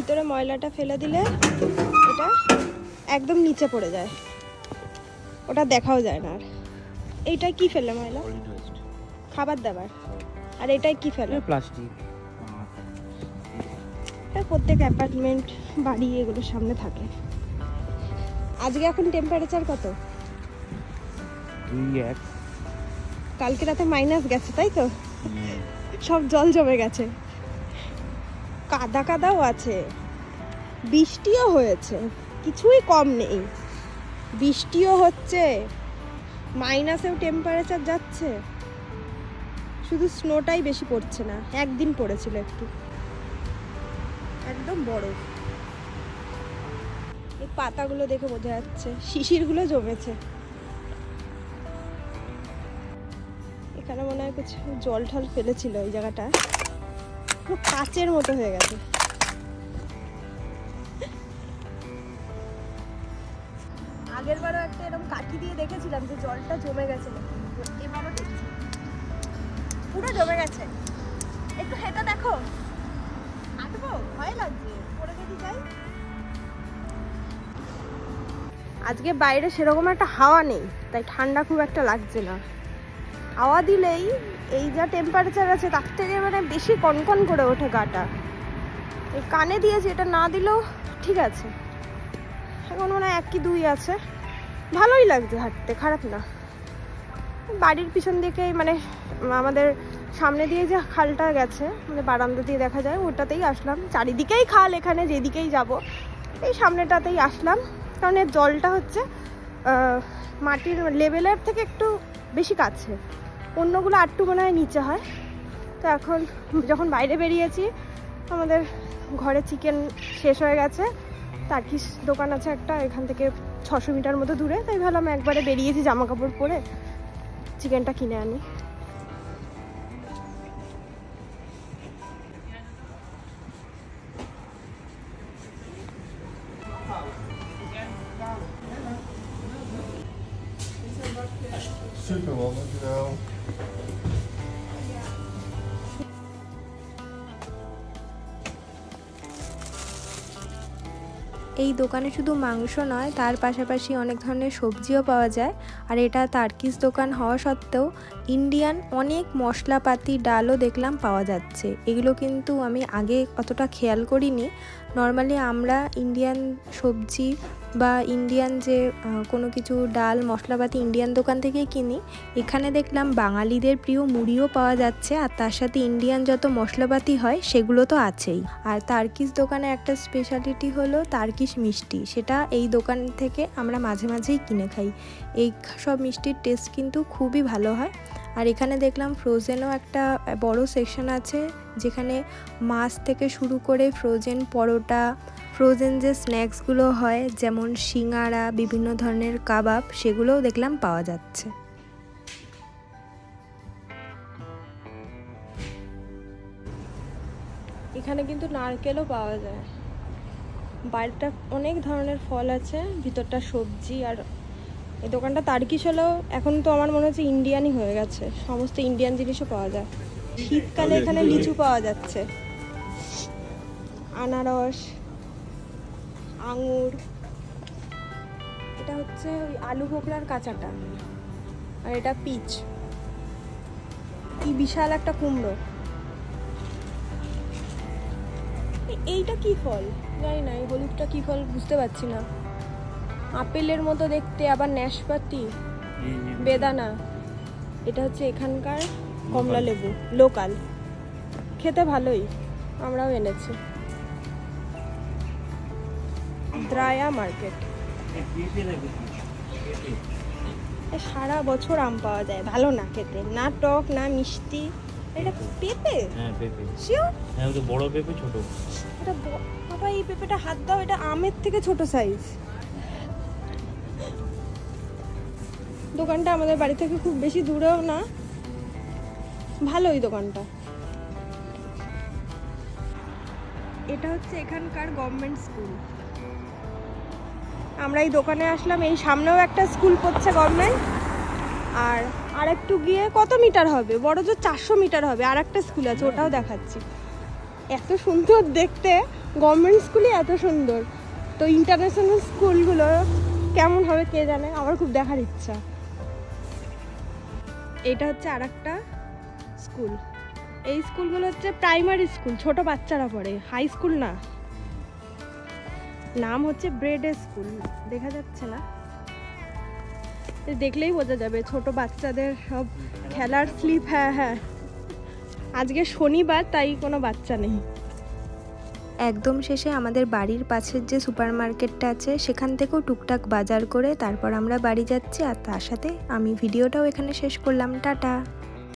ভিতরে ময়লাটা ফেলে দিলে এটা একদম নিচে পড়ে যায়, ওটা দেখাও যায় না। আর এইটা কি ফেলে ময়লা? খাবার দাবার। আর এটাই কি ফেলে? প্লাস্টিক। প্রত্যেক অ্যাপার্টমেন্ট বাড়ি এগুলোর সামনে থাকে। আজকে এখন টেম্পারেচার কত? 2-1। কালকে রাতে মাইনাস গেছে, তাই তো? সব জল জমে গেছে, কাদা কাদাও আছে, বৃষ্টিও হয়েছে, কিছুই কম নেই। বৃষ্টিও হচ্ছে, মাইনাসেও টেম্পারেচার যাচ্ছে, শুধু স্নোটাই বেশি পড়ছে না। একদিন পড়েছিল একটু, একদম বরফ। এই পাতাগুলো দেখে বোঝা যাচ্ছে শিশিরগুলো জমেছে। এখানে মনে হয় কিছু জল ঠল ফেলেছিল, এই জায়গাটা পুরো কাচের মতো হয়ে গেছে। আগের বারও একটা এরকম কাঠি দিয়ে দেখেছিলাম যে জলটা জমে গেছে, এবারও দেখছি পুরো জমে গেছে। একটু হেঁটে দেখো, হাঁটবো, ভয় লাগছে, পড়ে যদি যাই। আজকে বাইরে সেরকম একটা হাওয়া নেই, তাই ঠান্ডা খুব একটা লাগছে না। হাওয়া দিলেই এই যা টেম্পারেচার আছে তার থেকে মানে বেশি কনকন করে ওঠে গাটা। এই কানে দিয়েছি, এটা না দিলেও ঠিক আছে। এখন মনে হয় 1 কি 2 আছে, ভালোই লাগছে হাঁটতে, খারাপ না। বাড়ির পিছন দিকে মানে আমাদের সামনে দিয়ে যে খালটা গেছে, মানে বারান্দা দিয়ে দেখা যায়, ওটাতেই আসলাম। চারিদিকেই খাল, এখানে যেদিকেই যাব এই সামনেটাতেই আসলাম, কারণ এর জলটা হচ্ছে মাটির লেভেলের থেকে একটু বেশি কাছে, অন্যগুলো আটটু মনে হয় নিচে হয়। তো এখন যখন বাইরে বেরিয়েছি, আমাদের ঘরে চিকেন শেষ হয়ে গেছে, টার্কিশ দোকান আছে একটা এখান থেকে 600 মিটার মতো দূরে, তাই ভাবলাম একবারে বেরিয়েছি জামা কাপড় পরে চিকেনটা কিনে আনি। Super woman, you know. এই দোকানে শুধু মাংস নয়, তার পাশাপাশি অনেক ধরনের সবজিও পাওয়া যায়। আর এটা টার্কিশ দোকান হওয়া সত্ত্বেও ইন্ডিয়ান অনেক মশলাপাতি, ডালও দেখলাম পাওয়া যাচ্ছে। এগুলো কিন্তু আমি আগে অতটা খেয়াল করিনি। নর্মালি আমরা ইন্ডিয়ান সবজি বা ইন্ডিয়ান যে কোনো কিছু ডাল মশলাপাতি ইন্ডিয়ান দোকান থেকেই কিনি। এখানে দেখলাম বাঙালিদের প্রিয় মুড়িও পাওয়া যাচ্ছে, আর তার সাথে ইন্ডিয়ান যত মশলাপাতি হয় সেগুলো তো আছেই। আর টার্কিশ দোকানে একটা স্পেশালিটি হলো টার্কিশ মিষ্টি, সেটা এই দোকান থেকে আমরা মাঝে মাঝেই কিনে খাই। এই সব মিষ্টির টেস্ট কিন্তু খুবই ভালো হয়। আর এখানে দেখলাম ফ্রোজেনও একটা বড় সেকশন আছে, যেখানে মাছ থেকে শুরু করে ফ্রোজেন পরোটা, ফ্রোজেন যে স্ন্যাক্সগুলো হয় যেমন সিঙ্গারা, বিভিন্ন ধরনের কাবাব, সেগুলোও দেখলাম পাওয়া যাচ্ছে। এখানে কিন্তু নারকেলও পাওয়া যায়। বাইরেটা অনেক ধরনের ফল আছে, ভিতরটা সবজি। আর এই দোকানটা টার্কিশ হলেও এখন তো আমার মনে হচ্ছে ইন্ডিয়ানই হয়ে গেছে, সমস্ত ইন্ডিয়ান জিনিসও পাওয়া যায়। শীতকালে এখানে লিচু পাওয়া যাচ্ছে, আনারস, আঙুর। এটা হচ্ছে ওই আলু বোখরার কাঁচাটা, আর এটা পিচ। কি বিশাল একটা কুমড়ো। এইটা কি ফল জানি না, এই হলুদটা কি ফল বুঝতে পারছি না। আপেলের মতো দেখতে, আবার ন্যাশপাতি, বেদানা। এটা হচ্ছে এখানকার কমলা লেবু, লোকাল, খেতে ভালোই, আমরাও এনেছি। দ্রায়া মার্কেট। সারা বছর আম পাওয়া যায়, ভালো না খেতে, না টক না মিষ্টি। এটা পেঁপে? হ্যাঁ পেঁপে। শিওর? হ্যাঁ ওটা বড় পেঁপে, ছোট। এটা বাবা, এই পেঁপেটা হাত দাও, এটা আমের থেকে ছোট সাইজ। দোকানটা আমাদের বাড়ি থেকে খুব বেশি দূরেও না, ভালোই দোকানটা। এটা হচ্ছে এখানকার গভর্নমেন্ট স্কুল। আমরা এই দোকানে আসলাম, এই সামনেও একটা স্কুল পড়ছে গভর্নমেন্ট, আর একটু গিয়ে কত মিটার হবে, বড় জোর 400 মিটার হবে, আর একটা স্কুল আছে, ওটাও দেখাচ্ছি। এত সুন্দর দেখতে, গভর্নমেন্ট স্কুলই এত সুন্দর, তো ইন্টারন্যাশনাল স্কুলগুলো কেমন হবে কে জানে, আমার খুব দেখার ইচ্ছা। এটা হচ্ছে আর একটা স্কুল। এই স্কুলগুলো হচ্ছে প্রাইমারি স্কুল, ছোট বাচ্চারা পড়ে, হাই স্কুল না। নাম হচ্ছে ব্রেডে স্কুল, দেখা যাচ্ছে না, দেখলেই বোঝা যাবে। ছোট বাচ্চাদের সব খেলার স্লিপ। হ্যাঁ হ্যাঁ, আজকে শনিবার তাই কোনো বাচ্চা নেই। একদম শেষে আমাদের বাড়ির পাশের যে সুপার মার্কেটটা আছে সেখান থেকেও টুকটাক বাজার করে তারপর আমরা বাড়ি যাচ্ছি। আর তার সাথে আমি ভিডিওটাও এখানে শেষ করলাম। টাটা।